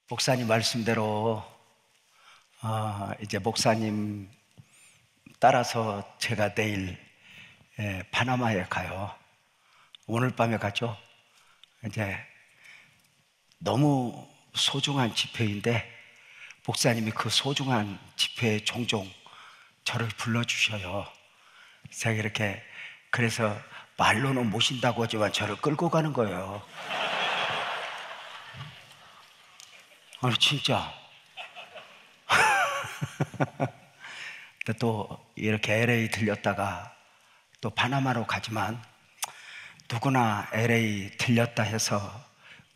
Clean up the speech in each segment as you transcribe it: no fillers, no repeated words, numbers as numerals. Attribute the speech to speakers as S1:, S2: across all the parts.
S1: 목사님 말씀대로 이제 목사님 따라서 제가 내일 파나마에 가요. 오늘 밤에 가죠. 이제 너무 소중한 집회인데 목사님이 그 소중한 집회에 종종 저를 불러주셔요. 제가 이렇게 그래서 말로는 모신다고 하지만 저를 끌고 가는 거예요. 아니 진짜. 또 이렇게 LA 들렸다가 또 파나마로 가지만 누구나 LA 들렸다 해서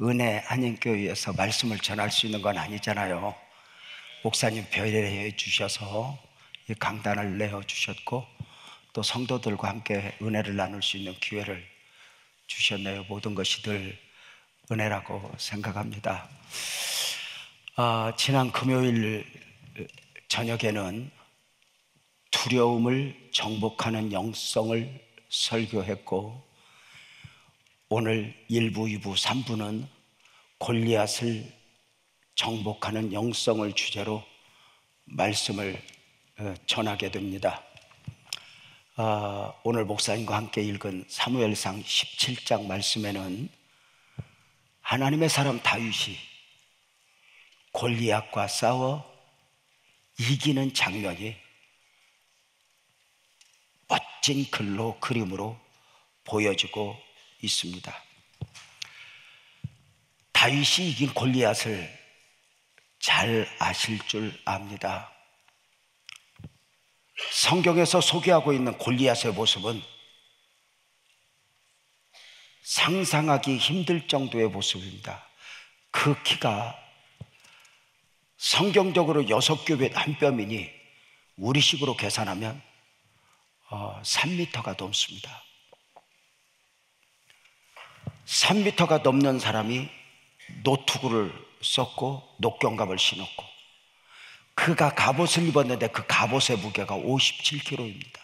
S1: 은혜 한인교회에서 말씀을 전할 수 있는 건 아니잖아요. 목사님 배려해 주셔서 이 강단을 내어주셨고 또 성도들과 함께 은혜를 나눌 수 있는 기회를 주셨네요. 모든 것이 늘 은혜라고 생각합니다. 지난 금요일 저녁에는 두려움을 정복하는 영성을 설교했고 오늘 1부, 2부, 3부는 골리앗을 정복하는 영성을 주제로 말씀을 전하게 됩니다. 오늘 목사님과 함께 읽은 사무엘상 17장 말씀에는 하나님의 사람 다윗이 골리앗과 싸워 이기는 장면이 멋진 글로 그림으로 보여지고 있습니다. 다윗이 이긴 골리앗을 잘 아실 줄 압니다. 성경에서 소개하고 있는 골리앗의 모습은 상상하기 힘들 정도의 모습입니다. 그 키가 성경적으로 6규빗 한 뼘이니 우리식으로 계산하면 3m가 넘습니다. 3m가 넘는 사람이 노투구를 썼고 녹경갑을 신었고 그가 갑옷을 입었는데 그 갑옷의 무게가 57kg입니다.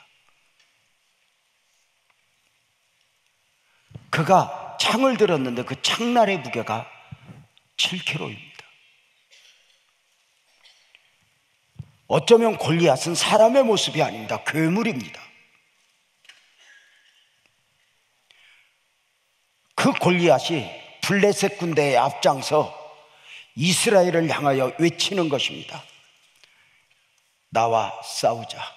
S1: 그가 창을 들었는데 그 창날의 무게가 7kg입니다. 어쩌면 골리앗은 사람의 모습이 아닙니다. 괴물입니다. 그 골리앗이 블레셋 군대의 앞장서 이스라엘을 향하여 외치는 것입니다. 나와 싸우자.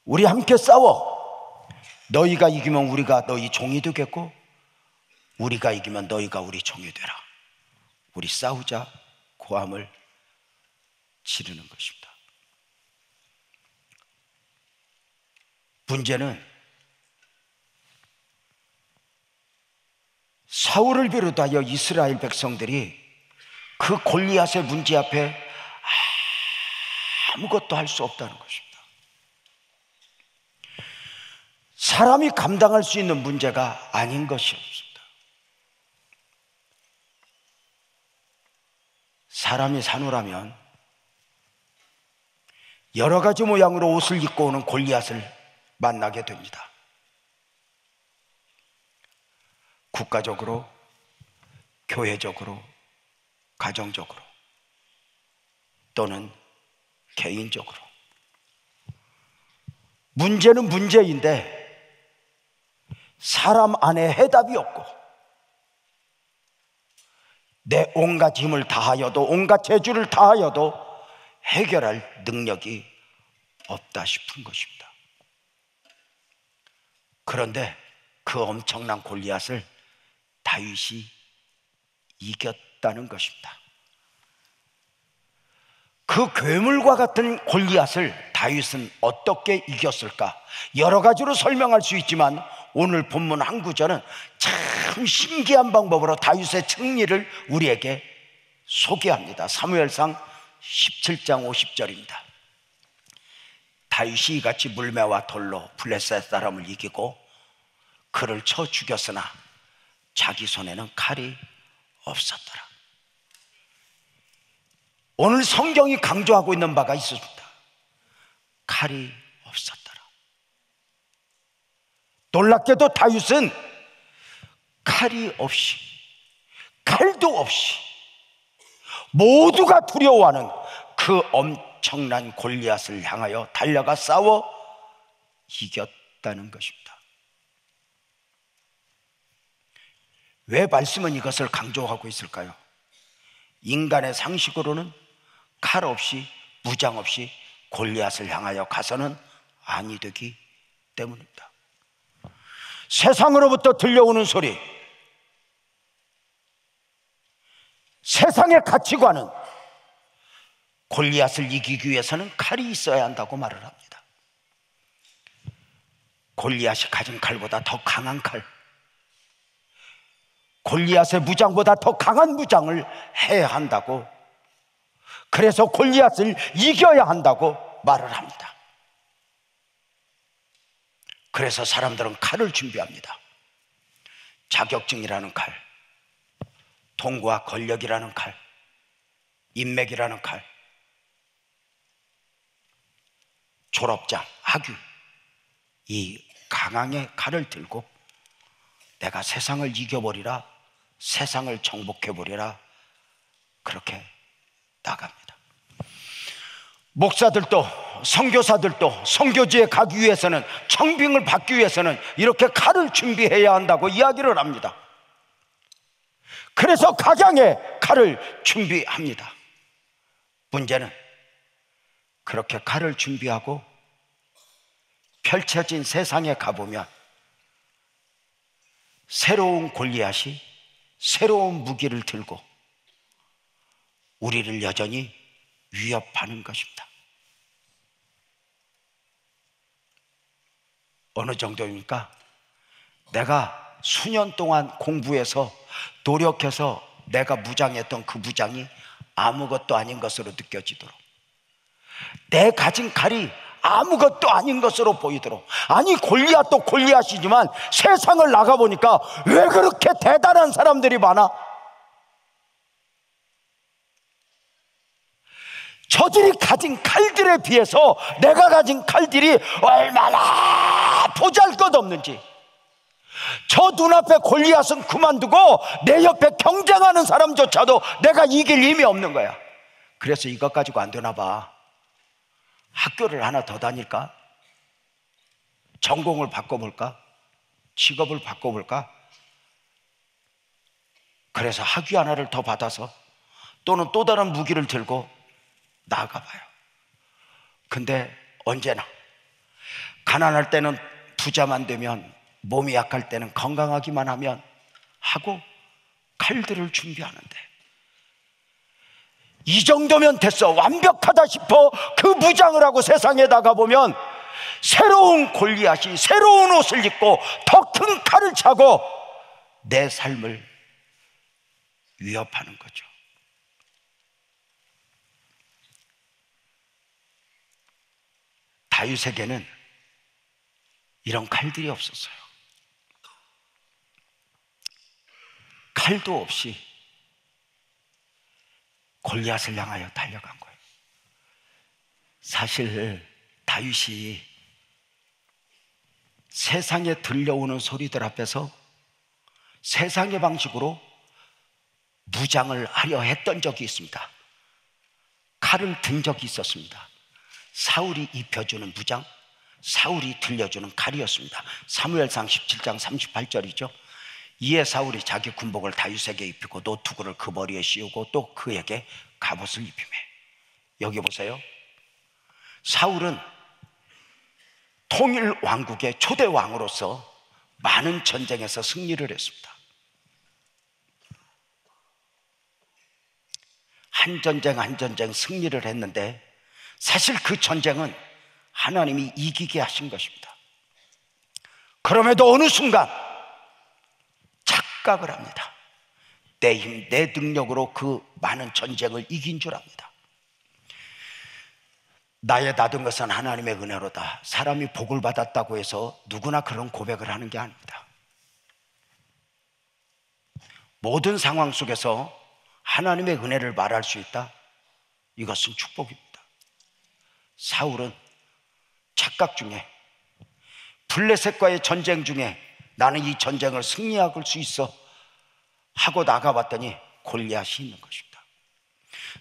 S1: 우리 함께 싸워. 너희가 이기면 우리가 너희 종이 되겠고 우리가 이기면 너희가 우리 종이 되라. 우리 싸우자. 고함을 지르는 것입니다. 문제는 사울을 비롯하여 이스라엘 백성들이 그 골리앗의 문제 앞에 아무것도 할 수 없다는 것입니다. 사람이 감당할 수 있는 문제가 아닌 것이 없습니다. 사람이 사노라면 여러 가지 모양으로 옷을 입고 오는 골리앗을 만나게 됩니다. 국가적으로, 교회적으로, 가정적으로 또는 개인적으로. 문제는 문제인데 사람 안에 해답이 없고 내 온갖 힘을 다하여도 온갖 재주를 다하여도 해결할 능력이 없다 싶은 것입니다. 그런데 그 엄청난 골리앗을 다윗이 이겼다는 것입니다. 그 괴물과 같은 골리앗을 다윗은 어떻게 이겼을까? 여러 가지로 설명할 수 있지만 오늘 본문 한 구절은 참 신기한 방법으로 다윗의 승리를 우리에게 소개합니다. 사무엘상 17장 50절입니다. 다윗이 이같이 물매와 돌로 블레셋 사람을 이기고 그를 쳐 죽였으나 자기 손에는 칼이 없었더라. 오늘 성경이 강조하고 있는 바가 있습니다. 칼이 없었더라. 놀랍게도 다윗은 칼이 없이 칼도 없이 모두가 두려워하는 그 엄청난 골리앗을 향하여 달려가 싸워 이겼다는 것입니다. 왜 말씀은 이것을 강조하고 있을까요? 인간의 상식으로는 칼 없이, 무장 없이 골리앗을 향하여 가서는 아니 되기 때문입니다. 세상으로부터 들려오는 소리, 세상의 가치관은 골리앗을 이기기 위해서는 칼이 있어야 한다고 말을 합니다. 골리앗이 가진 칼보다 더 강한 칼, 골리앗의 무장보다 더 강한 무장을 해야 한다고, 그래서 골리앗을 이겨야 한다고 말을 합니다. 그래서 사람들은 칼을 준비합니다. 자격증이라는 칼, 돈과 권력이라는 칼, 인맥이라는 칼, 졸업장, 학위, 이 강함의 칼을 들고 내가 세상을 이겨버리라, 세상을 정복해버리라, 그렇게 나갑니다. 목사들도 선교사들도 선교지에 가기 위해서는, 청빙을 받기 위해서는 이렇게 칼을 준비해야 한다고 이야기를 합니다. 그래서 각양의 칼을 준비합니다. 문제는 그렇게 칼을 준비하고 펼쳐진 세상에 가보면 새로운 골리앗이 새로운 무기를 들고 우리를 여전히 위협하는 것입니다. 어느 정도입니까? 내가 수년 동안 공부해서 노력해서 내가 무장했던 그 무장이 아무것도 아닌 것으로 느껴지도록, 내 가진 칼이 아무것도 아닌 것으로 보이도록. 아니, 골리앗도 골리앗이지만 세상을 나가보니까 왜 그렇게 대단한 사람들이 많아? 저들이 가진 칼들에 비해서 내가 가진 칼들이 얼마나 보잘것없는지. 저 눈앞에 골리앗은 그만두고 내 옆에 경쟁하는 사람조차도 내가 이길 힘이 없는 거야. 그래서 이것 가지고 안 되나 봐. 학교를 하나 더 다닐까? 전공을 바꿔볼까? 직업을 바꿔볼까? 그래서 학위 하나를 더 받아서 또는 또 다른 무기를 들고 나가봐요. 근데 언제나 가난할 때는 부자만 되면, 몸이 약할 때는 건강하기만 하면 하고 칼들을 준비하는데, 이 정도면 됐어, 완벽하다 싶어 그 무장을 하고 세상에 나가보면 새로운 골리앗이 새로운 옷을 입고 더 큰 칼을 차고 내 삶을 위협하는 거죠. 다윗에게는 이런 칼들이 없었어요. 칼도 없이 골리앗을 향하여 달려간 거예요. 사실 다윗이 세상에 들려오는 소리들 앞에서 세상의 방식으로 무장을 하려 했던 적이 있습니다. 칼을 든 적이 있었습니다. 사울이 입혀주는 무장, 사울이 들려주는 칼이었습니다. 사무엘상 17장 38절이죠. 이에 사울이 자기 군복을 다윗에게 입히고 노투구를 그 머리에 씌우고 또 그에게 갑옷을 입히매. 여기 보세요. 사울은 통일 왕국의 초대 왕으로서 많은 전쟁에서 승리를 했습니다. 한 전쟁 한 전쟁 승리를 했는데 사실 그 전쟁은 하나님이 이기게 하신 것입니다. 그럼에도 어느 순간 착각을 합니다. 내 힘, 내 능력으로 그 많은 전쟁을 이긴 줄 압니다. 나의 나든 것은 하나님의 은혜로다. 사람이 복을 받았다고 해서 누구나 그런 고백을 하는 게 아닙니다. 모든 상황 속에서 하나님의 은혜를 말할 수 있다? 이것은 축복입니다. 사울은 착각 중에, 블레셋과의 전쟁 중에 나는 이 전쟁을 승리할 수 있어 하고 나가봤더니 골리앗이 있는 것입니다.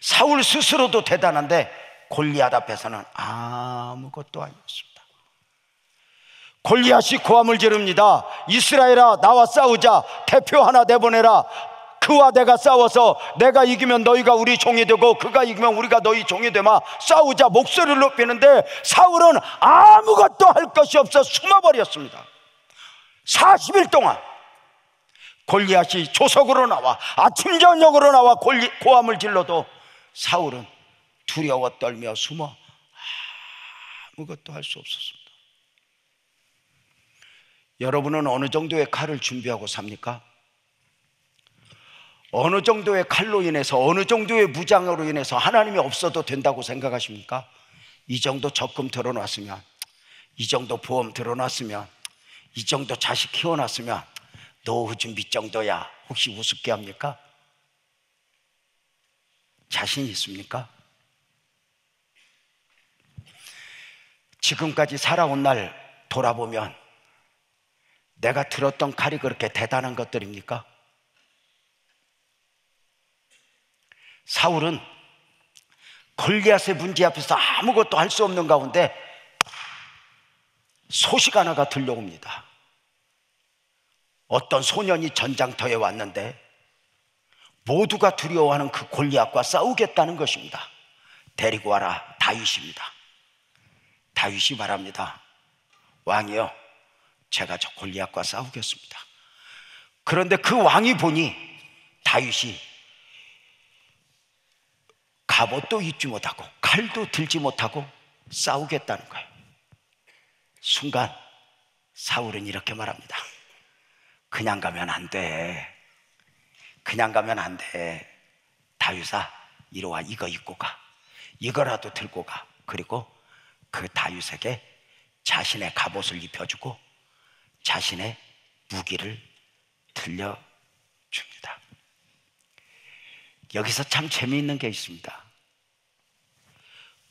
S1: 사울 스스로도 대단한데 골리앗 앞에서는 아무것도 아니었습니다. 골리앗이 고함을 지릅니다. 이스라엘아, 나와 싸우자. 대표 하나 내보내라. 그와 내가 싸워서 내가 이기면 너희가 우리 종이 되고 그가 이기면 우리가 너희 종이 되마. 싸우자. 목소리를 높이는데 사울은 아무것도 할 것이 없어 숨어버렸습니다. 40일 동안 골리앗이 조석으로 나와 아침 저녁으로 나와 고함을 질러도 사울은 두려워 떨며 숨어 아무것도 할 수 없었습니다. 여러분은 어느 정도의 칼을 준비하고 삽니까? 어느 정도의 칼로 인해서, 어느 정도의 무장으로 인해서 하나님이 없어도 된다고 생각하십니까? 이 정도 적금 들어놨으면, 이 정도 보험 들어놨으면, 이 정도 자식 키워놨으면 노후 준비 정도야 혹시 우습게 합니까? 자신 있습니까? 지금까지 살아온 날 돌아보면 내가 들었던 칼이 그렇게 대단한 것들입니까? 사울은 골리앗의 문제 앞에서 아무것도 할 수 없는 가운데 소식 하나가 들려옵니다. 어떤 소년이 전장터에 왔는데 모두가 두려워하는 그 골리앗과 싸우겠다는 것입니다. 데리고 와라. 다윗입니다. 다윗이 말합니다. 왕이여, 제가 저 골리앗과 싸우겠습니다. 그런데 그 왕이 보니 다윗이 갑옷도 입지 못하고 칼도 들지 못하고 싸우겠다는 거예요. 순간 사울은 이렇게 말합니다. 그냥 가면 안 돼. 그냥 가면 안 돼. 다윗아, 이리 와. 이거 입고 가. 이거라도 들고 가. 그리고 그 다윗에게 자신의 갑옷을 입혀주고 자신의 무기를 들려줍니다. 여기서 참 재미있는 게 있습니다.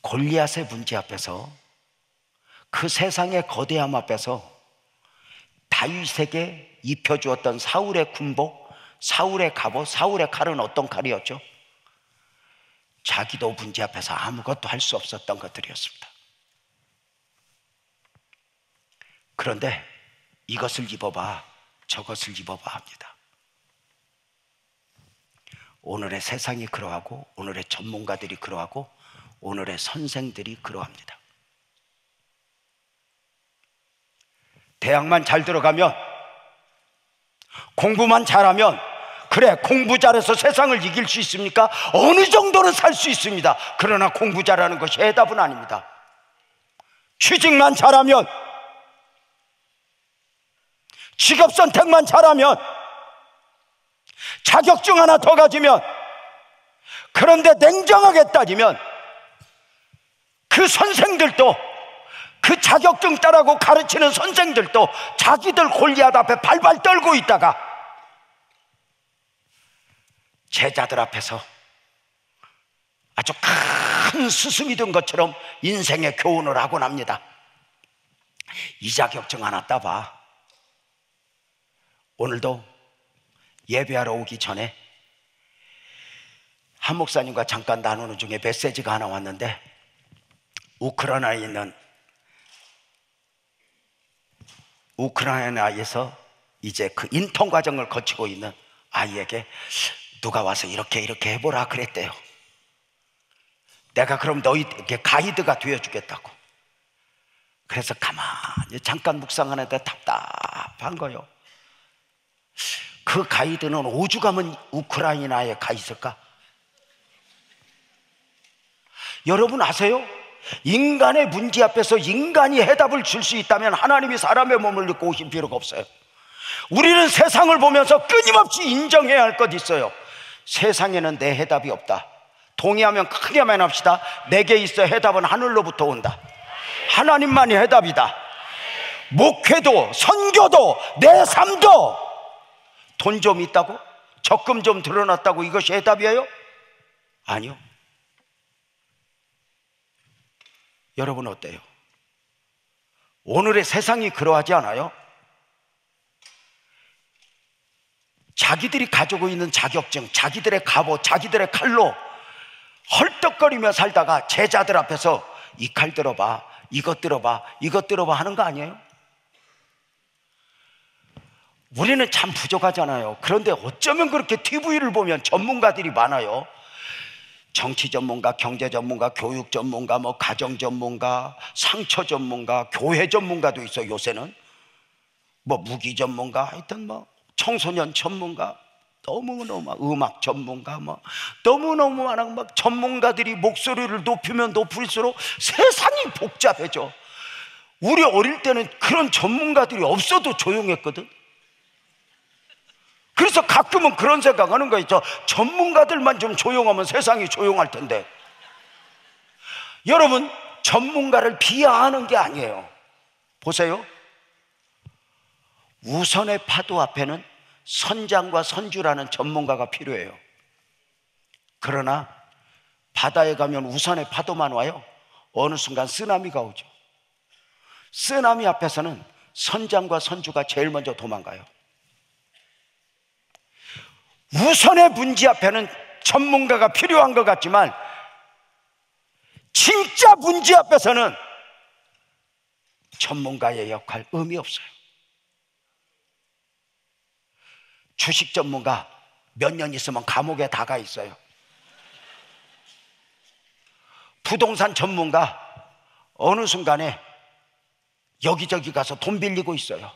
S1: 골리앗의 문제 앞에서, 그 세상의 거대함 앞에서 다윗에게 입혀주었던 사울의 군복, 사울의 갑옷, 사울의 칼은 어떤 칼이었죠? 자기도 문제 앞에서 아무것도 할 수 없었던 것들이었습니다. 그런데 이것을 입어봐, 저것을 입어봐 합니다. 오늘의 세상이 그러하고, 오늘의 전문가들이 그러하고, 오늘의 선생들이 그러합니다. 대학만 잘 들어가면, 공부만 잘하면, 그래, 공부 잘해서 세상을 이길 수 있습니까? 어느 정도는 살 수 있습니다. 그러나 공부 잘하는 것이 해답은 아닙니다. 취직만 잘하면, 직업 선택만 잘하면, 자격증 하나 더 가지면, 그런데 냉정하게 따지면 그 선생들도, 그 자격증 따라고 가르치는 선생들도 자기들 골리앗 앞에 발발 떨고 있다가 제자들 앞에서 아주 큰 스승이 된 것처럼 인생의 교훈을 하곤 합니다. 이 자격증 하나 따봐. 오늘도 예배하러 오기 전에 한 목사님과 잠깐 나누는 중에 메시지가 하나 왔는데, 우크라이나에 있는, 우크라이나에서 이제 그 인턴 과정을 거치고 있는 아이에게 누가 와서 이렇게 해보라 그랬대요. 내가 그럼 너희에게 가이드가 되어주겠다고. 그래서 가만히 잠깐 묵상하는데 답답한 거요. 그 가이드는 오죽하면 우크라이나에 가 있을까? 여러분 아세요? 인간의 문제 앞에서 인간이 해답을 줄 수 있다면 하나님이 사람의 몸을 입고 오실 필요가 없어요. 우리는 세상을 보면서 끊임없이 인정해야 할 것 있어요. 세상에는 내 해답이 없다. 동의하면 크게 말합시다. 내게 있어 해답은 하늘로부터 온다. 하나님만이 해답이다. 목회도 선교도 내 삶도 돈 좀 있다고? 적금 좀 들어놨다고 이것이 해답이에요? 아니요. 여러분 어때요? 오늘의 세상이 그러하지 않아요? 자기들이 가지고 있는 자격증, 자기들의 갑옷, 자기들의 칼로 헐떡거리며 살다가 제자들 앞에서 이 칼 들어봐, 이것 들어봐, 이것 들어봐 하는 거 아니에요? 우리는 참 부족하잖아요. 그런데 어쩌면 그렇게 TV를 보면 전문가들이 많아요. 정치 전문가, 경제 전문가, 교육 전문가, 뭐 가정 전문가, 상처 전문가, 교회 전문가도 있어. 요새는 뭐 무기 전문가, 하여튼 뭐 청소년 전문가, 너무너무 음악 전문가, 뭐 너무너무 많은 막 전문가들이 목소리를 높이면 높일수록 세상이 복잡해져. 우리 어릴 때는 그런 전문가들이 없어도 조용했거든. 그래서 가끔은 그런 생각하는 거 있죠. 전문가들만 좀 조용하면 세상이 조용할 텐데. 여러분, 전문가를 비하하는 게 아니에요. 보세요. 우선의 파도 앞에는 선장과 선주라는 전문가가 필요해요. 그러나 바다에 가면 우선의 파도만 와요. 어느 순간 쓰나미가 오죠. 쓰나미 앞에서는 선장과 선주가 제일 먼저 도망가요. 우선의 문제 앞에는 전문가가 필요한 것 같지만 진짜 문제 앞에서는 전문가의 역할 의미 없어요. 주식 전문가 몇 년 있으면 감옥에 다 가 있어요. 부동산 전문가 어느 순간에 여기저기 가서 돈 빌리고 있어요.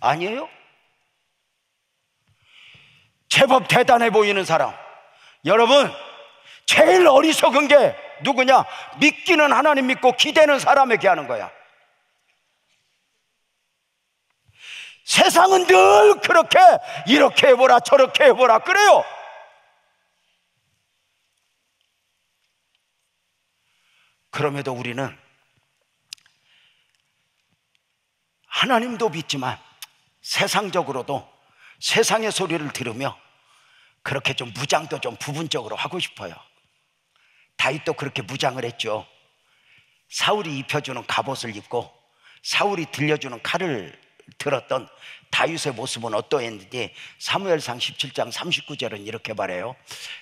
S1: 아니에요? 제법 대단해 보이는 사람, 여러분, 제일 어리석은 게 누구냐? 믿기는 하나님 믿고 기대는 사람에게 하는 거야. 세상은 늘 그렇게 이렇게 해보라 저렇게 해보라 그래요. 그럼에도 우리는 하나님도 믿지만 세상적으로도 세상의 소리를 들으며 그렇게 좀 무장도 좀 부분적으로 하고 싶어요. 다윗도 그렇게 무장을 했죠. 사울이 입혀주는 갑옷을 입고 사울이 들려주는 칼을 들었던 다윗의 모습은 어떠했는지 사무엘상 17장 39절은 이렇게 말해요.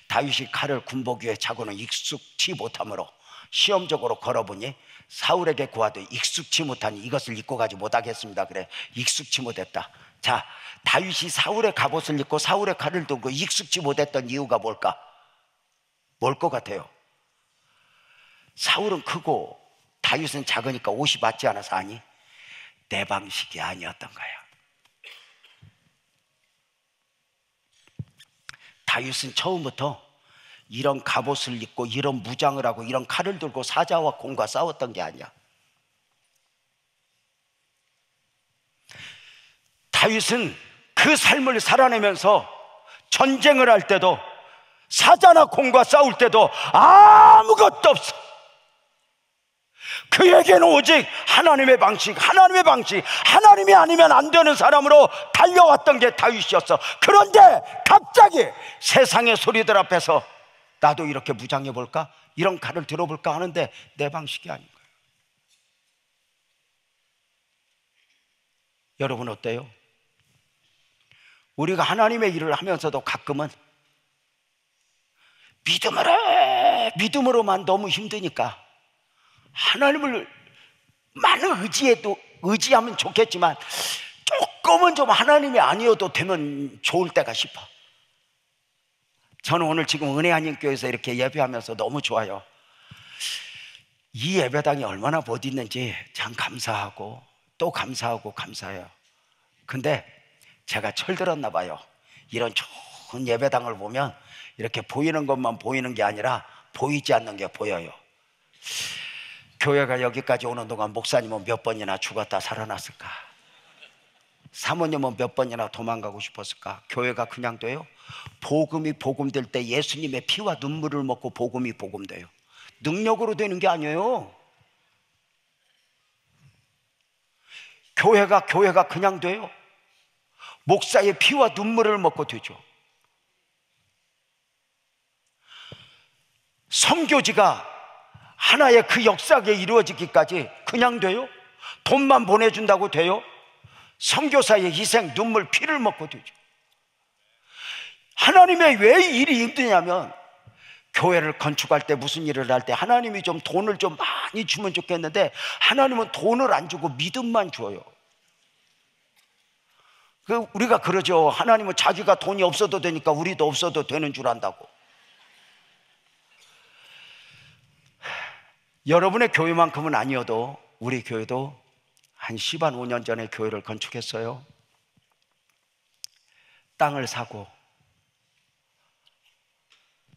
S1: 다윗이 칼을 군복 위에 차고는 익숙치 못함으로 시험적으로 걸어보니 사울에게 구하되 익숙치 못하니 이것을 입고 가지 못하겠습니다. 그래, 익숙치 못했다. 자, 다윗이 사울의 갑옷을 입고 사울의 칼을 들고 익숙치 못했던 이유가 뭘까? 뭘 것 같아요? 사울은 크고 다윗은 작으니까 옷이 맞지 않아서 아니, 내 방식이 아니었던 거야. 다윗은 처음부터 이런 갑옷을 입고 이런 무장을 하고 이런 칼을 들고 사자와 곰과 싸웠던 게 아니야. 다윗은 그 삶을 살아내면서 전쟁을 할 때도 사자나 곰과 싸울 때도 아무것도 없어. 그에게는 오직 하나님의 방식, 하나님이 아니면 안 되는 사람으로 달려왔던 게 다윗이었어. 그런데 갑자기 세상의 소리들 앞에서 나도 이렇게 무장해볼까? 이런 칼을 들어볼까 하는데 내 방식이 아닌 거예요. 여러분 어때요? 우리가 하나님의 일을 하면서도 가끔은 믿음으로만 너무 힘드니까 하나님을 많은 의지하면 좋겠지만 조금은 좀 하나님이 아니어도 되면 좋을 때가 싶어. 저는 오늘 지금 은혜 한인교회에서 이렇게 예배하면서 너무 좋아요. 이 예배당이 얼마나 못 있는지 참 감사하고 또 감사해요. 근데 제가 철들었나 봐요. 이런 좋은 예배당을 보면 이렇게 보이는 것만 보이는 게 아니라 보이지 않는 게 보여요. 교회가 여기까지 오는 동안 목사님은 몇 번이나 죽었다 살아났을까? 사모님은 몇 번이나 도망가고 싶었을까? 교회가 그냥 돼요? 복음이 복음될 때 예수님의 피와 눈물을 먹고 복음이 복음돼요. 능력으로 되는 게 아니에요. 교회가 그냥 돼요? 목사의 피와 눈물을 먹고 되죠. 선교지가 하나의 그 역사가 이루어지기까지 그냥 돼요? 돈만 보내준다고 돼요? 선교사의 희생, 눈물, 피를 먹고 되죠. 하나님의 왜 일이 힘드냐면, 교회를 건축할 때 무슨 일을 할 때 하나님이 좀 돈을 좀 많이 주면 좋겠는데 하나님은 돈을 안 주고 믿음만 줘요. 우리가 그러죠. 하나님은 자기가 돈이 없어도 되니까 우리도 없어도 되는 줄 안다고. 여러분의 교회만큼은 아니어도 우리 교회도 한 10한 5년 전에 교회를 건축했어요. 땅을 사고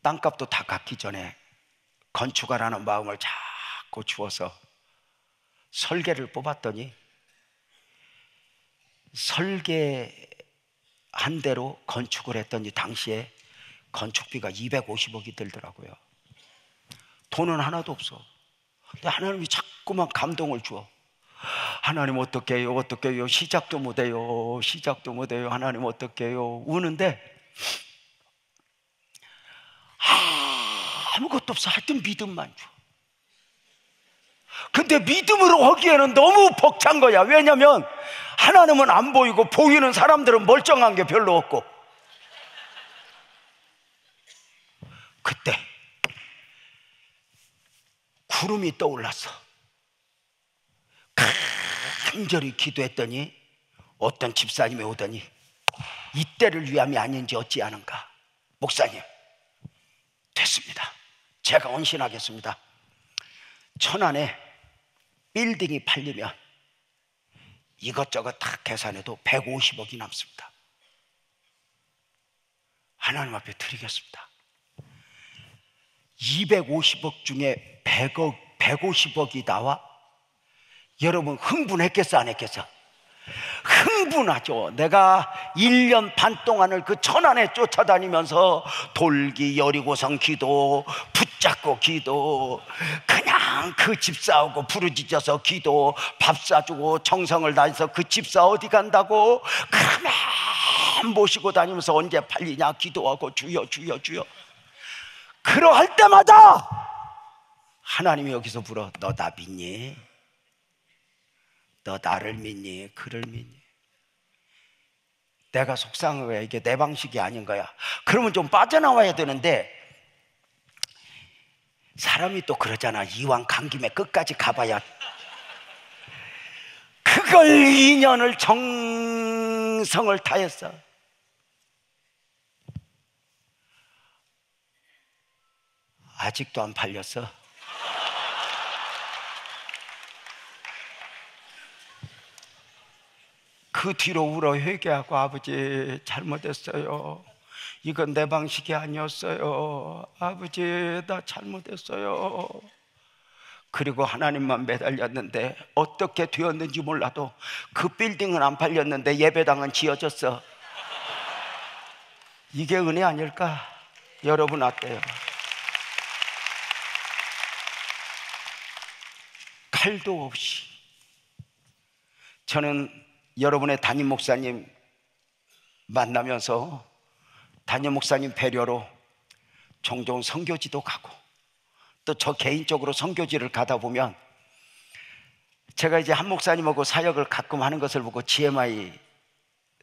S1: 땅값도 다 갚기 전에 건축하라는 마음을 자꾸 주어서 설계를 뽑았더니 설계한 대로 건축을 했더니 당시에 건축비가 250억이 들더라고요. 돈은 하나도 없어. 근데 하나님이 자꾸만 감동을 줘. 하나님 어떻게 해요? 어떻게 해요? 시작도 못해요. 시작도 못해요. 하나님 어떻게 해요? 우는데 아무것도 없어. 하여튼 믿음만 줘. 근데 믿음으로 하기에는 너무 벅찬 거야. 왜냐면 하나님은 안 보이고 보이는 사람들은 멀쩡한 게 별로 없고. 그때 구름이 떠올랐어. 간절히 기도했더니 어떤 집사님이 오더니 이때를 위함이 아닌지 어찌하는가. 목사님, 됐습니다. 제가 헌신하겠습니다. 천안에 빌딩이 팔리면 이것저것 다 계산해도 150억이 남습니다. 하나님 앞에 드리겠습니다. 250억 중에 150억이 나와? 여러분 흥분했겠어 안 했겠어? 흥분하죠. 내가 1년 반 동안을 그 천안에 쫓아다니면서 돌기 여리고성 기도, 붙잡고 기도, 그냥 그 집사하고 부르짖어서 기도, 밥 사주고 정성을 다해서 그 집사 어디 간다고 가만 모시고 다니면서 언제 팔리냐 기도하고 주여 주여 주여. 그러할 때마다 하나님이 여기서 불어. 너 나 믿니? 너 나를 믿니? 그를 믿니? 내가 속상한 거야. 이게 내 방식이 아닌 거야. 그러면 좀 빠져나와야 되는데 사람이 또 그러잖아. 이왕 간 김에 끝까지 가봐야. 그걸 2년을 정성을 다했어. 아직도 안 팔렸어. 그 뒤로 울어 회개하고 아버지 잘못했어요. 이건 내 방식이 아니었어요. 아버지 나 잘못했어요. 그리고 하나님만 매달렸는데 어떻게 되었는지 몰라도 그 빌딩은 안 팔렸는데 예배당은 지어졌어. 이게 은혜 아닐까? 여러분 어때요? 칼도 없이. 저는 여러분의 담임 목사님 만나면서 담임 목사님 배려로 종종 선교지도 가고 또 저 개인적으로 선교지를 가다 보면 제가 이제 한 목사님하고 사역을 가끔 하는 것을 보고 GMI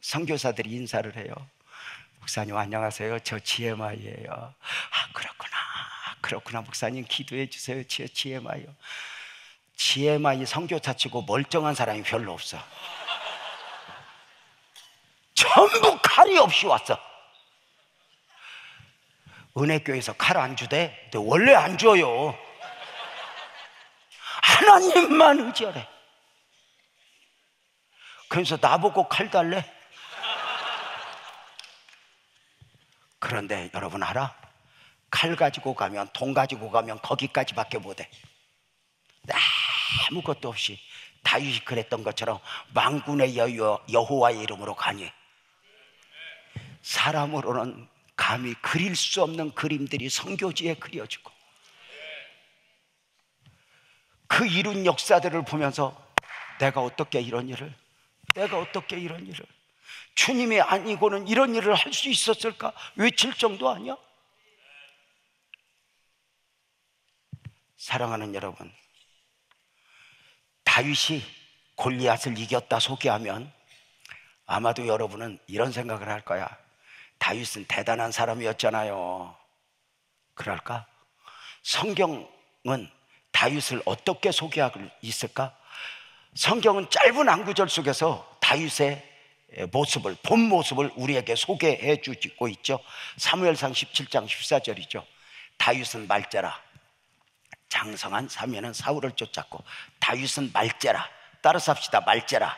S1: 선교사들이 인사를 해요. 목사님 안녕하세요. 저 GMI예요. 아 그렇구나. 그렇구나. 목사님 기도해 주세요. 저 GMI요. GMI 선교사 치고 멀쩡한 사람이 별로 없어. 전부 칼이 없이 왔어. 은혜교회에서 칼 안 주대? 근데 원래 안 줘요. 하나님만 의지하래. 그래서 나보고 칼 달래? 그런데 여러분 알아? 칼 가지고 가면, 돈 가지고 가면 거기까지밖에 못해. 아무것도 없이 다윗이 그랬던 것처럼 만군의 여호와의 이름으로 가니 사람으로는 감히 그릴 수 없는 그림들이 선교지에 그려지고 그 이룬 역사들을 보면서 내가 어떻게 이런 일을 주님이 아니고는 이런 일을 할 수 있었을까? 외칠 정도 아니야? 사랑하는 여러분, 다윗이 골리앗을 이겼다 소개하면 아마도 여러분은 이런 생각을 할 거야. 다윗은 대단한 사람이었잖아요. 그럴까? 성경은 다윗을 어떻게 소개하고 있을까? 성경은 짧은 한 구절 속에서 다윗의 모습을, 본 모습을 우리에게 소개해 주고 있죠. 사무엘상 17장 14절이죠. 다윗은 말제라. 장성한 사면은 사울을 쫓았고, 다윗은 말제라. 따라서 합시다. 말제라.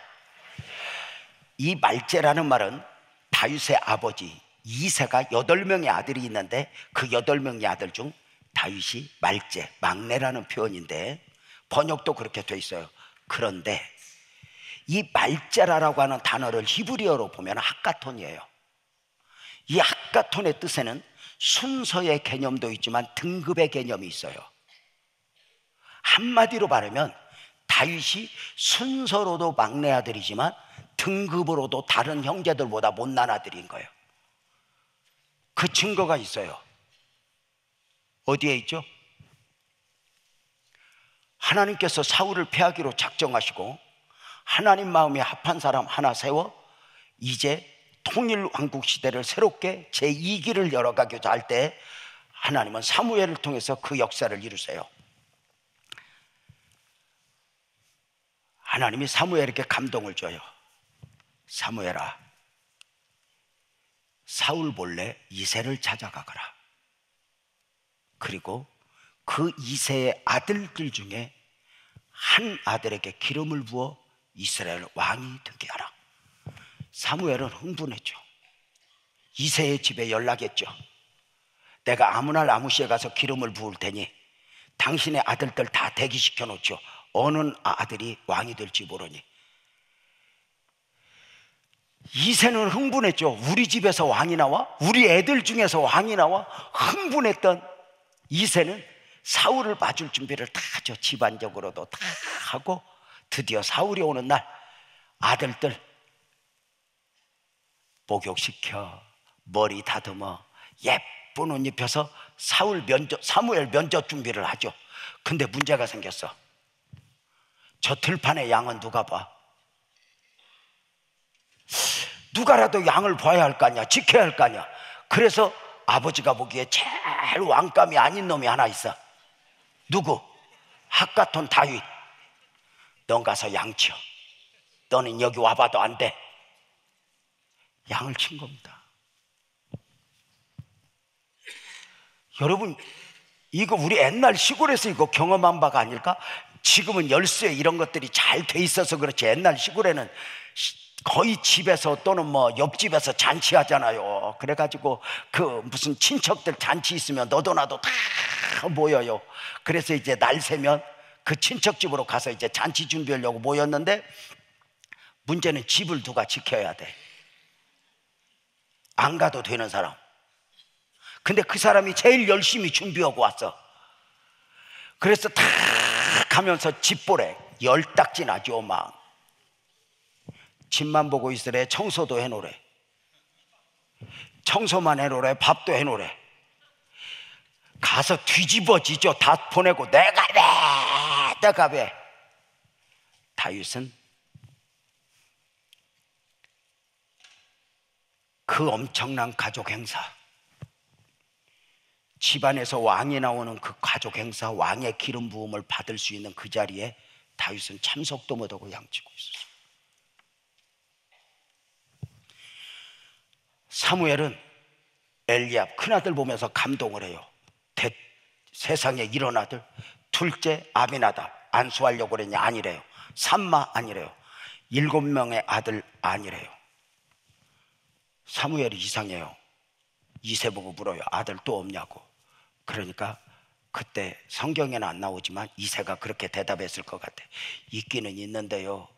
S1: 이 말제라는 말은 다윗의 아버지 이새가 8명의 아들이 있는데 그 8명의 아들 중 다윗이 말제, 막내라는 표현인데 번역도 그렇게 돼 있어요. 그런데 이 말제라라고 하는 단어를 히브리어로 보면 핫가톤이에요. 이 핫가톤의 뜻에는 순서의 개념도 있지만 등급의 개념이 있어요. 한마디로 말하면 다윗이 순서로도 막내 아들이지만 등급으로도 다른 형제들보다 못난 아들인 거예요. 그 증거가 있어요. 어디에 있죠? 하나님께서 사울을 패하기로 작정하시고 하나님 마음에 합한 사람 하나 세워 이제 통일 왕국 시대를 새롭게 제2기를 열어가고자 할 때 하나님은 사무엘을 통해서 그 역사를 이루세요. 하나님이 사무엘에게 감동을 줘요. 사무엘아, 사울 몰래 이새를 찾아가거라. 그리고 그 이새의 아들들 중에 한 아들에게 기름을 부어 이스라엘 왕이 되게 하라. 사무엘은 흥분했죠. 이새의 집에 연락했죠. 내가 아무 날 아무 시에 가서 기름을 부을 테니 당신의 아들들 다 대기시켜 놓죠. 어느 아들이 왕이 될지 모르니. 이새는 흥분했죠. 우리 집에서 왕이 나와? 우리 애들 중에서 왕이 나와? 흥분했던 이새는 사울을 봐줄 준비를 다 하죠. 집안적으로도 다 하고 드디어 사울이 오는 날 아들들 목욕시켜 머리 다듬어 예쁜 옷 입혀서 사무엘 면접 준비를 하죠. 근데 문제가 생겼어. 저 들판의 양은 누가 봐? 누가라도 양을 봐야 할 거 아니야. 지켜야 할 거 아니야. 그래서 아버지가 보기에 제일 왕감이 아닌 놈이 하나 있어. 누구? 핫가톤 다윗. 넌 가서 양 치어. 너는 여기 와봐도 안 돼. 양을 친 겁니다. 여러분, 이거 우리 옛날 시골에서 이거 경험한 바가 아닐까? 지금은 열쇠 이런 것들이 잘 돼 있어서 그렇지 옛날 시골에는 거의 집에서 또는 뭐 옆집에서 잔치하잖아요. 그래가지고 그 무슨 친척들 잔치 있으면 너도 나도 다 모여요. 그래서 이제 날 새면 그 친척집으로 가서 이제 잔치 준비하려고 모였는데 문제는 집을 누가 지켜야 돼. 안 가도 되는 사람. 근데 그 사람이 제일 열심히 준비하고 왔어. 그래서 탁 가면서 집보래. 열딱지 나죠. 막 집만 보고 있으래. 청소도 해놓으래. 청소만 해놓으래. 밥도 해놓으래. 가서 뒤집어지죠. 다 보내고 내가 왜 다윗은 그 엄청난 가족 행사, 집안에서 왕이 나오는 그 가족 행사, 왕의 기름 부음을 받을 수 있는 그 자리에 다윗은 참석도 못하고 양치고 있었어요. 사무엘은 엘리압 큰아들 보면서 감동을 해요. 세상에 이런 아들. 둘째 아비나답 안수하려고 그랬냐? 아니래요. 삼마 아니래요. 7명의 아들 아니래요. 사무엘이 이상해요. 이새 보고 물어요. 아들 또 없냐고. 그러니까 그때 성경에는 안 나오지만 이새가 그렇게 대답했을 것 같아. 있기는 있는데요,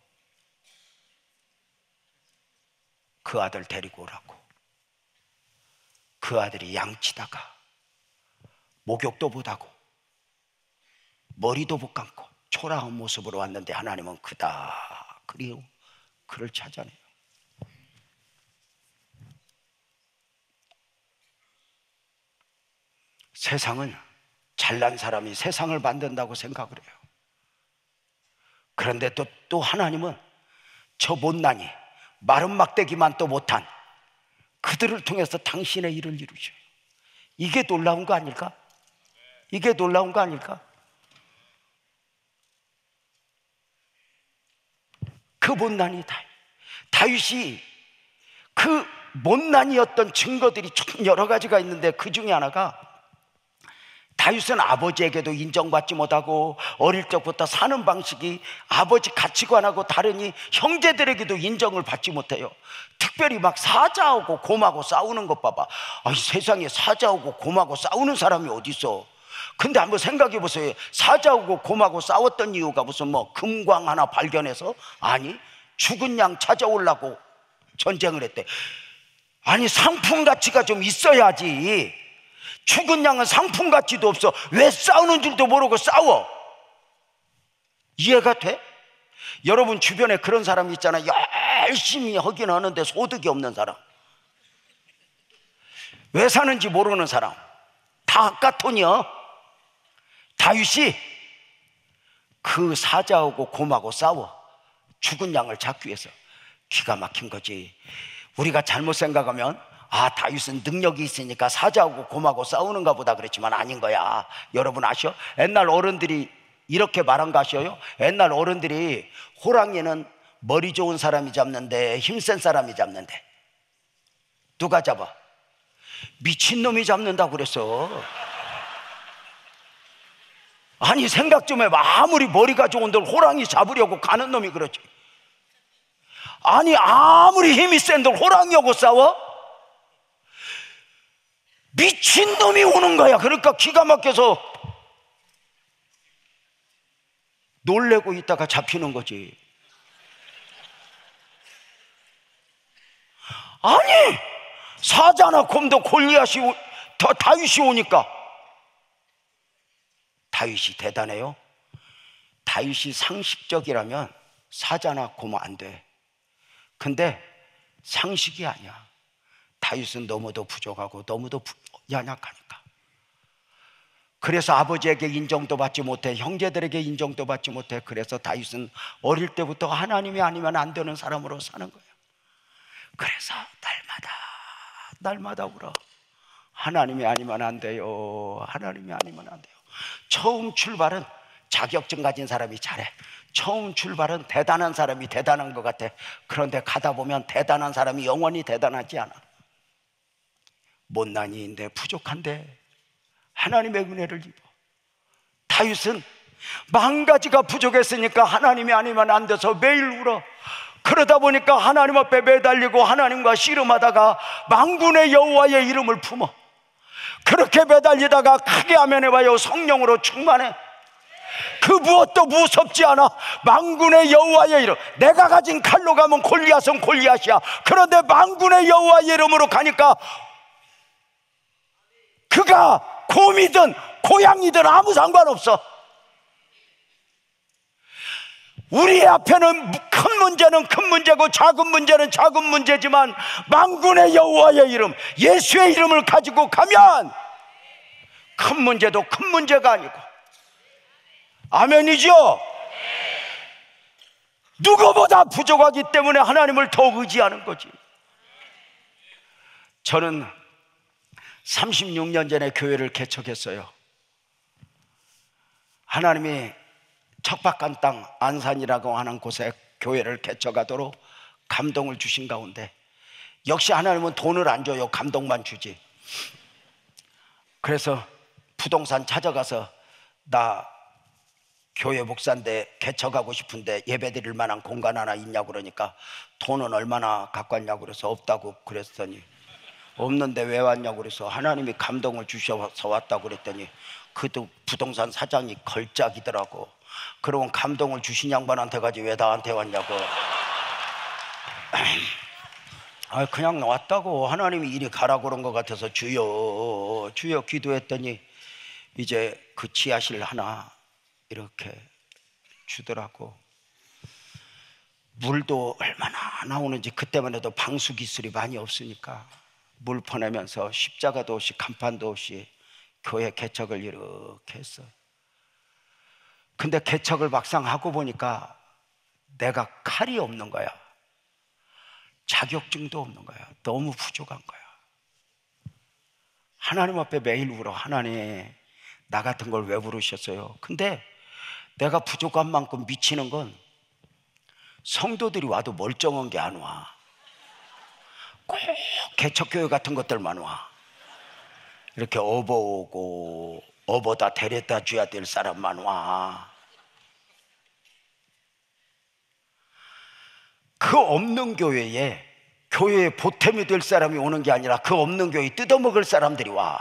S1: 그 아들 데리고 오라고. 그 아들이 양치다가 목욕도 못하고 머리도 못 감고 초라한 모습으로 왔는데 하나님은 그다 그리고 그를 찾아내요. 세상은 잘난 사람이 세상을 만든다고 생각을 해요. 그런데 또 하나님은 저 못나니 마른 막대기만 또 못한 그들을 통해서 당신의 일을 이루셔요. 이게 놀라운 거 아닐까? 이게 놀라운 거 아닐까? 그 못난이 다윗이 그 못난이었던 증거들이 참 여러 가지가 있는데 그 중에 하나가, 다윗은 아버지에게도 인정받지 못하고 어릴 적부터 사는 방식이 아버지 가치관하고 다르니 형제들에게도 인정을 받지 못해요. 특별히 막 사자하고 곰하고 싸우는 것 봐봐. 아니, 세상에 사자하고 곰하고 싸우는 사람이 어디 있어? 근데 한번 생각해 보세요. 사자하고 곰하고 싸웠던 이유가 무슨 뭐 금광 하나 발견해서? 아니, 죽은 양 찾아오려고 전쟁을 했대. 아니, 상품 가치가 좀 있어야지. 죽은 양은 상품 가치도 없어. 왜 싸우는 줄도 모르고 싸워? 이해가 돼? 여러분 주변에 그런 사람 있잖아요. 열심히 하긴 하는데 소득이 없는 사람, 왜 사는지 모르는 사람. 다 아까톤이야. 다윗이 그 사자하고 곰하고 싸워 죽은 양을 잡기 위해서. 기가 막힌 거지. 우리가 잘못 생각하면 다윗은 능력이 있으니까 사자하고 곰하고 싸우는가 보다 그랬지만 아닌 거야. 여러분 아셔? 옛날 어른들이 이렇게 말한 거 아셔요? 옛날 어른들이 호랑이는 머리 좋은 사람이 잡는데 힘센 사람이 잡는데 누가 잡아? 미친놈이 잡는다고 그랬어. 아니, 생각 좀 해봐. 아무리 머리가 좋은들 호랑이 잡으려고 가는 놈이 그렇지. 아니, 아무리 힘이 센들 호랑이하고 싸워? 미친놈이 오는 거야. 그러니까 기가 막혀서 놀래고 있다가 잡히는 거지. 아니, 사자나 곰도 골리앗이 다윗이 오니까. 다윗이 대단해요. 다윗이 상식적이라면 사자나 곰은 안 돼. 근데 상식이 아니야. 다윗은 너무도 부족하고 너무도 연약하니까. 그래서 아버지에게 인정도 받지 못해, 형제들에게 인정도 받지 못해. 그래서 다윗은 어릴 때부터 하나님이 아니면 안 되는 사람으로 사는 거야. 그래서 날마다 울어. 하나님이 아니면 안 돼요. 하나님이 아니면 안 돼요. 처음 출발은 자격증 가진 사람이 잘해. 처음 출발은 대단한 사람이 대단한 것 같아. 그런데 가다 보면 대단한 사람이 영원히 대단하지 않아. 못난이인데 부족한데 하나님의 은혜를 입어. 다윗은 만 가지가 부족했으니까 하나님이 아니면 안 돼서 매일 울어. 그러다 보니까 하나님 앞에 매달리고 하나님과 씨름하다가 만군의 여호와의 이름을 품어. 그렇게 매달리다가 크게 아멘해봐요. 성령으로 충만해. 그 무엇도 무섭지 않아. 만군의 여호와의 이름. 내가 가진 칼로 가면 골리앗은 골리앗이야. 그런데 만군의 여호와의 이름으로 가니까 그가 곰이든 고양이든 아무 상관없어. 우리 앞에는 큰 문제는 큰 문제고 작은 문제는 작은 문제지만 만군의 여호와의 이름, 예수의 이름을 가지고 가면 큰 문제도 큰 문제가 아니고. 아멘이죠? 누구보다 부족하기 때문에 하나님을 더 의지하는 거지. 저는 36년 전에 교회를 개척했어요. 하나님이 척박한 땅 안산이라고 하는 곳에 교회를 개척하도록 감동을 주신 가운데, 역시 하나님은 돈을 안 줘요. 감동만 주지. 그래서 부동산 찾아가서 나 교회 목사인데 개척하고 싶은데 예배 드릴 만한 공간 하나 있냐고 그러니까 돈은 얼마나 갖고 왔냐고 그래서 없다고 그랬더니, 없는데 왜 왔냐고 그래서 하나님이 감동을 주셔서 왔다고 그랬더니 그도 부동산 사장이 걸작이더라고. 그러면 감동을 주신 양반한테 가지 왜 나한테 왔냐고. 그냥 왔다고. 하나님이 이리 가라고 그런 것 같아서 주여 주여 기도했더니 이제 그 지하실 하나 이렇게 주더라고. 물도 얼마나 나오는지. 그때만 해도 방수 기술이 많이 없으니까 물 퍼내면서 십자가도 없이 간판도 없이 교회 개척을 이렇게 했어. 근데 개척을 막상 하고 보니까 내가 칼이 없는 거야. 자격증도 없는 거야. 너무 부족한 거야. 하나님 앞에 매일 울어. 하나님, 나 같은 걸 왜 부르셨어요? 근데 내가 부족한 만큼 미치는 건 성도들이 와도 멀쩡한 게 안 와. 꼭 개척교회 같은 것들만 와. 이렇게 업어오고 업어다 데려다 줘야 될 사람만 와. 그 없는 교회에 보탬이 될 사람이 오는 게 아니라 그 없는 교회에 뜯어먹을 사람들이 와.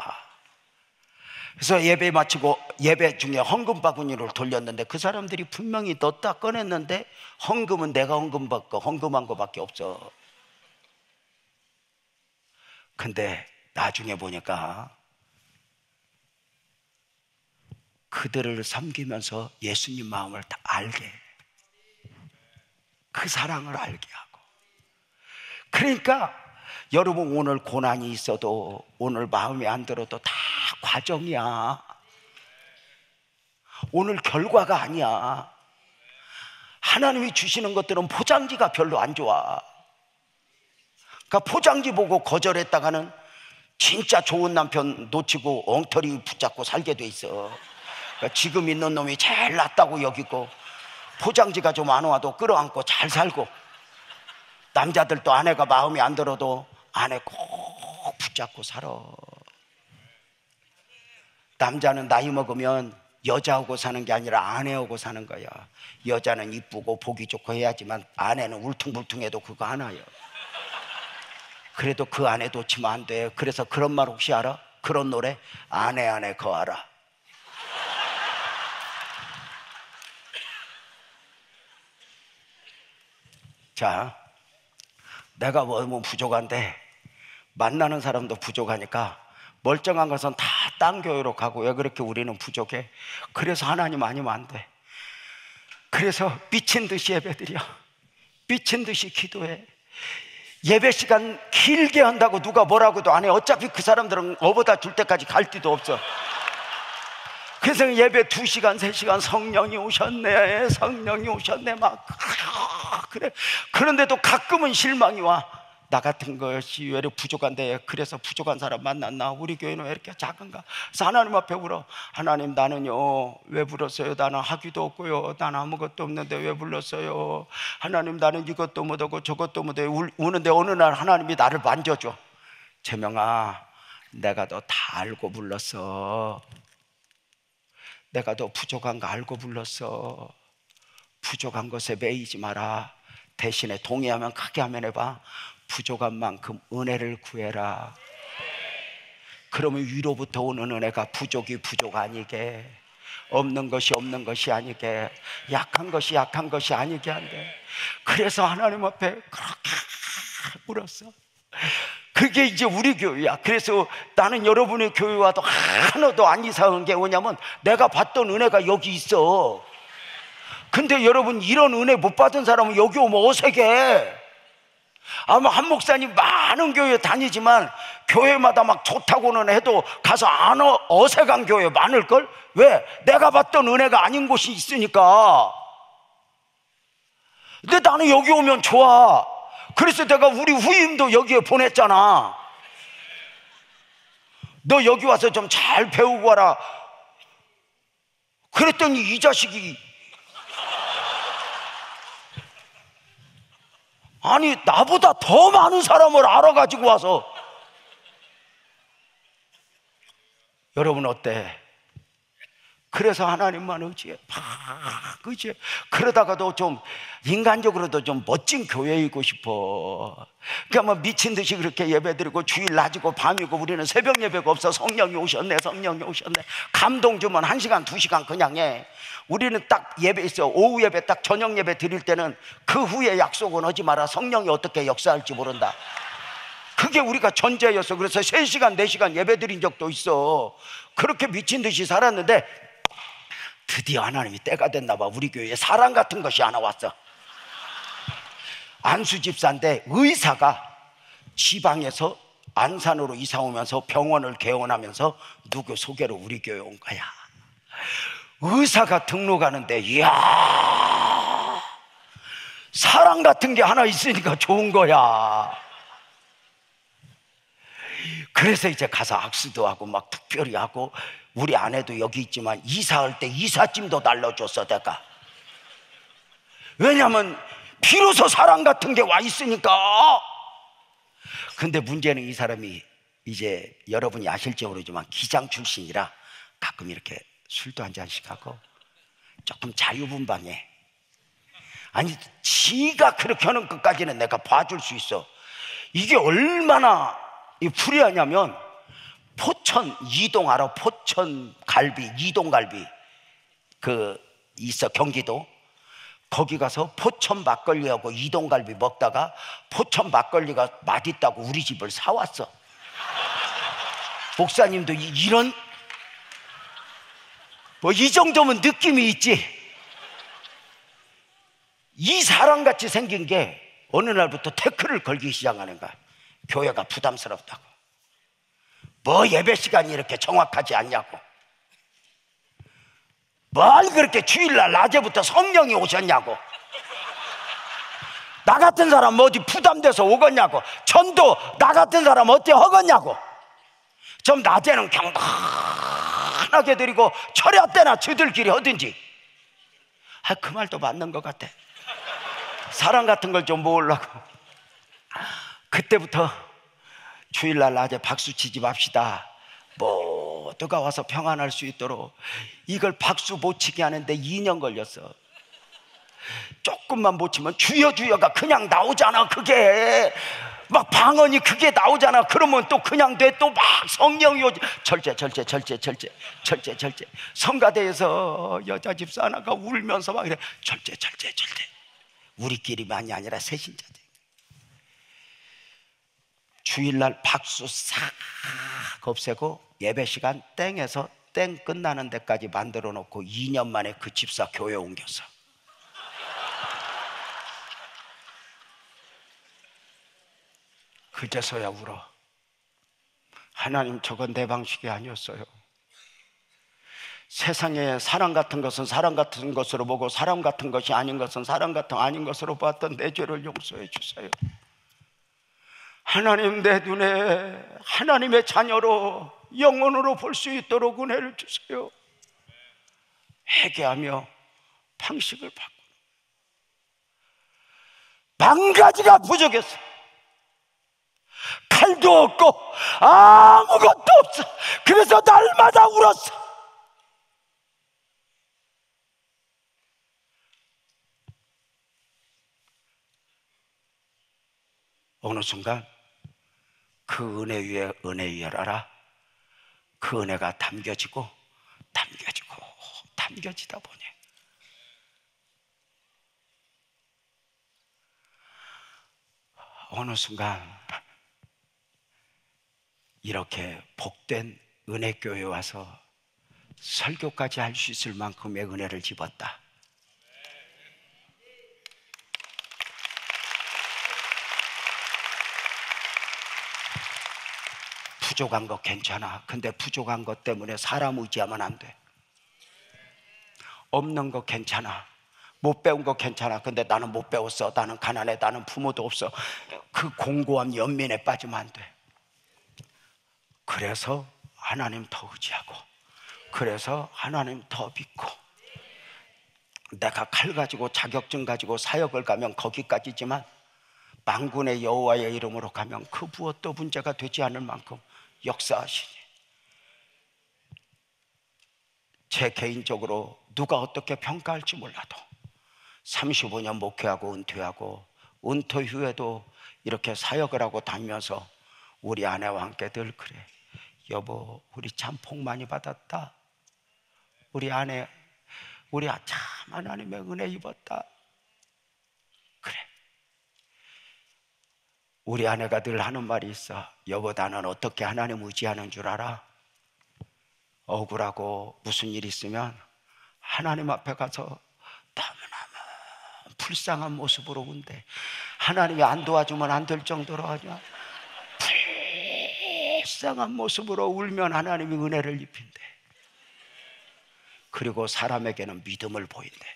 S1: 그래서 예배 마치고 예배 중에 헌금 바구니를 돌렸는데 그 사람들이 분명히 넣었다 꺼냈는데 헌금은 내가 헌금 받고 헌금한 거밖에 없어. 근데 나중에 보니까 그들을 섬기면서 예수님 마음을 다 알게 해. 그 사랑을 알게 하고. 그러니까 여러분 오늘 고난이 있어도 오늘 마음에 안 들어도 다 과정이야. 오늘 결과가 아니야. 하나님이 주시는 것들은 포장지가 별로 안 좋아. 그러니까 포장지 보고 거절했다가는 진짜 좋은 남편 놓치고 엉터리 붙잡고 살게 돼 있어. 그러니까 지금 있는 놈이 제일 낫다고 여기고 포장지가 좀 안 와도 끌어안고 잘 살고, 남자들도 아내가 마음에 안 들어도 아내 꼭 붙잡고 살아. 남자는 나이 먹으면 여자하고 사는 게 아니라 아내하고 사는 거야. 여자는 이쁘고 보기 좋고 해야지만 아내는 울퉁불퉁해도 그거 하나요. 그래도 그 아내 놓치면 안 돼. 그래서 그런 말 혹시 알아? 그런 노래, 아내 안에 거하라. 자, 내가 뭐 부족한데 만나는 사람도 부족하니까 멀쩡한 것은 다 딴 교회로 가고, 왜 그렇게 우리는 부족해? 그래서 하나님 아니면 안 돼. 그래서 미친 듯이 예배드려. 미친 듯이 기도해. 예배 시간 길게 한다고 누가 뭐라고도 안 해. 어차피 그 사람들은 어버다 줄 때까지 갈 데도 없어. 그래서 예배 2시간 3시간 성령이 오셨네, 성령이 오셨네 막 그래. 그런데도 가끔은 실망이 와. 나 같은 것이 왜 이렇게 부족한데, 그래서 부족한 사람 만났나? 우리 교회는 왜 이렇게 작은가? 그래서 하나님 앞에 울어. 하나님, 나는요 왜 불렀어요? 나는 학위도 없고요, 나는 아무것도 없는데 왜 불렀어요? 하나님, 나는 이것도 못하고 저것도 못해. 우는데 어느 날 하나님이 나를 만져줘. 재명아, 내가 너 다 알고 불렀어. 내가 너 부족한 거 알고 불렀어. 부족한 것에 매이지 마라. 대신에 동의하면 크게 하면 해봐. 부족한 만큼 은혜를 구해라. 그러면 위로부터 오는 은혜가 부족이 부족 아니게, 없는 것이 없는 것이 아니게, 약한 것이 약한 것이 아니게 한대. 그래서 하나님 앞에 그렇게 울었어. 그게 이제 우리 교회야. 그래서 나는 여러분의 교회 와도 하나도 안 이상한 게 뭐냐면, 내가 받던 은혜가 여기 있어. 근데 여러분, 이런 은혜 못 받은 사람은 여기 오면 어색해. 아마 한 목사님 많은 교회 다니지만 교회마다 막 좋다고는 해도 가서 안 어색한 교회 많을걸? 왜? 내가 받던 은혜가 아닌 곳이 있으니까. 근데 나는 여기 오면 좋아. 그래서 내가 우리 후임도 여기에 보냈잖아. 너 여기 와서 좀 잘 배우고 와라. 그랬더니 이 자식이, 아니 나보다 더 많은 사람을 알아가지고 와서. 여러분 어때? 그래서 하나님만 의지해. 의지해. 그러다가도 좀 인간적으로도 좀 멋진 교회이고 싶어. 그러니까 뭐 미친 듯이 그렇게 예배드리고 주일 낮이고 밤이고, 우리는 새벽 예배가 없어. 성령이 오셨네, 성령이 오셨네. 감동 주면 1시간 2시간 그냥 해. 우리는 딱 예배 있어. 오후 예배 딱 저녁 예배 드릴 때는 그 후에 약속은 하지 마라. 성령이 어떻게 역사할지 모른다. 그게 우리가 전제였어. 그래서 3시간 4시간 예배 드린 적도 있어. 그렇게 미친 듯이 살았는데 드디어 하나님이 때가 됐나 봐. 우리 교회에 사람 같은 것이 하나 왔어. 안수 집사인데 의사가 지방에서 안산으로 이사 오면서 병원을 개원하면서 누구 소개로 우리 교회에 온 거야. 의사가 등록하는데, 이야, 사랑 같은 게 하나 있으니까 좋은 거야. 그래서 이제 가서 악수도 하고 막 특별히 하고, 우리 아내도 여기 있지만 이사할 때 이삿짐도 날려줬어 내가. 왜냐면 비로소 사랑 같은 게 와 있으니까. 근데 문제는 이 사람이 이제 여러분이 아실지 모르지만 기장 출신이라 가끔 이렇게 술도 한 잔씩 하고 조금 자유분방해. 아니, 지가 그렇게 하는 것까지는 내가 봐줄 수 있어. 이게 얼마나 불리하냐면, 포천 이동 알아? 포천 갈비, 이동 갈비 그 있어, 경기도. 거기 가서 포천 막걸리하고 이동 갈비 먹다가 포천 막걸리가 맛있다고 우리 집을 사왔어. 목사님도 이런 뭐 이 정도면 느낌이 있지. 이 사람같이 생긴 게 어느 날부터 태클을 걸기 시작하는 거야. 교회가 부담스럽다고. 뭐 예배 시간이 이렇게 정확하지 않냐고. 뭘 그렇게 주일날 낮에부터 성령이 오셨냐고. 나 같은 사람 뭐 어디 부담돼서 오겠냐고. 전도 나 같은 사람 어때 허겠냐고. 좀 낮에는 경건하게 드리고 철야 때나 저들끼리 하든지. 그 말도 맞는 것 같아. 사랑 같은 걸 좀 모으려고. 그때부터 주일날 낮에 박수 치지 맙시다. 모두가 와서 평안할 수 있도록. 이걸 박수 못 치게 하는데 2년 걸렸어. 조금만 못 치면 주여 주여가 그냥 나오잖아. 그게 막 방언이 그게 나오잖아. 그러면 또 그냥 돼. 또 막 성령이 오지. 절제. 성가대에서 여자 집사 하나가 울면서 막 이래. 절제. 우리끼리만이 아니라 새신자들. 주일날 박수 싹 없애고 예배 시간 땡에서 땡 끝나는 데까지 만들어 놓고 2년 만에 그 집사 교회 옮겼어. 그제서야 울어. 하나님, 저건 내 방식이 아니었어요. 세상에 사랑 같은 것은 사랑 같은 것으로 보고 사람 같은 것이 아닌 것은 사람 같은 아닌 것으로 봤던 내 죄를 용서해 주세요. 하나님, 내 눈에 하나님의 자녀로 영혼으로 볼 수 있도록 은혜를 주세요. 회개하며 방식을 바꾸는. 만 가지가 부족했어. 칼도 없고 아무것도 없어. 그래서 날마다 울었어. 어느 순간 그 은혜 위에 은혜를 알아. 그 은혜가 담겨지고 담겨지다 보니 어느 순간 이렇게 복된 은혜교회에 와서 설교까지 할 수 있을 만큼의 은혜를 집었다. 부족한 거 괜찮아. 근데 부족한 것 때문에 사람 의지하면 안 돼. 없는 거 괜찮아. 못 배운 거 괜찮아. 근데 나는 못 배웠어. 나는 가난해. 나는 부모도 없어. 그 공고함 연민에 빠지면 안 돼. 그래서 하나님 더 의지하고, 그래서 하나님 더 믿고. 내가 칼 가지고 자격증 가지고 사역을 가면 거기까지지만 만군의 여호와의 이름으로 가면 그 무엇도 문제가 되지 않을 만큼 역사하시니. 제 개인적으로 누가 어떻게 평가할지 몰라도 35년 목회하고 은퇴하고 은퇴 후에도 이렇게 사역을 하고 다니면서 우리 아내와 함께 늘 그래. 여보, 우리 참 복 많이 받았다. 우리 아내, 우리 참 하나님의 은혜 입었다. 그래. 우리 아내가 늘 하는 말이 있어. 여보, 나는 어떻게 하나님 의지하는 줄 알아? 억울하고 무슨 일 있으면 하나님 앞에 가서 너무너무 불쌍한 모습으로 운대. 하나님이 안 도와주면 안 될 정도로 하냐. 불쌍한 모습으로 울면 하나님이 은혜를 입힌대. 그리고 사람에게는 믿음을 보인대.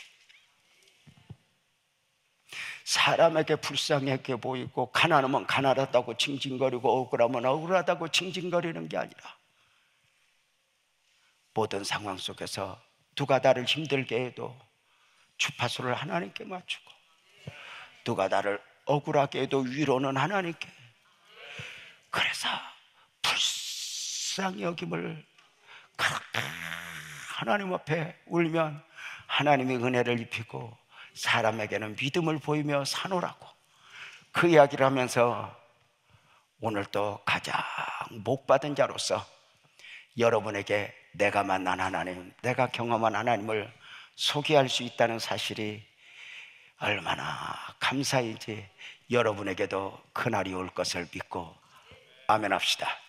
S1: 사람에게 불쌍하게 보이고 가난하면 가난하다고 징징거리고 억울하면 억울하다고 징징거리는 게 아니라 모든 상황 속에서 누가 나를 힘들게 해도 주파수를 하나님께 맞추고 누가 나를 억울하게 해도 위로는 하나님께, 그래서 불쌍히 여김을 그렇게 하나님 앞에 울면 하나님이 은혜를 입히고 사람에게는 믿음을 보이며 사노라고 그 이야기를 하면서 오늘도 가장 복받은 자로서 여러분에게 내가 만난 하나님, 내가 경험한 하나님을 소개할 수 있다는 사실이 얼마나 감사인지 여러분에게도 그날이 올 것을 믿고 아멘 합시다.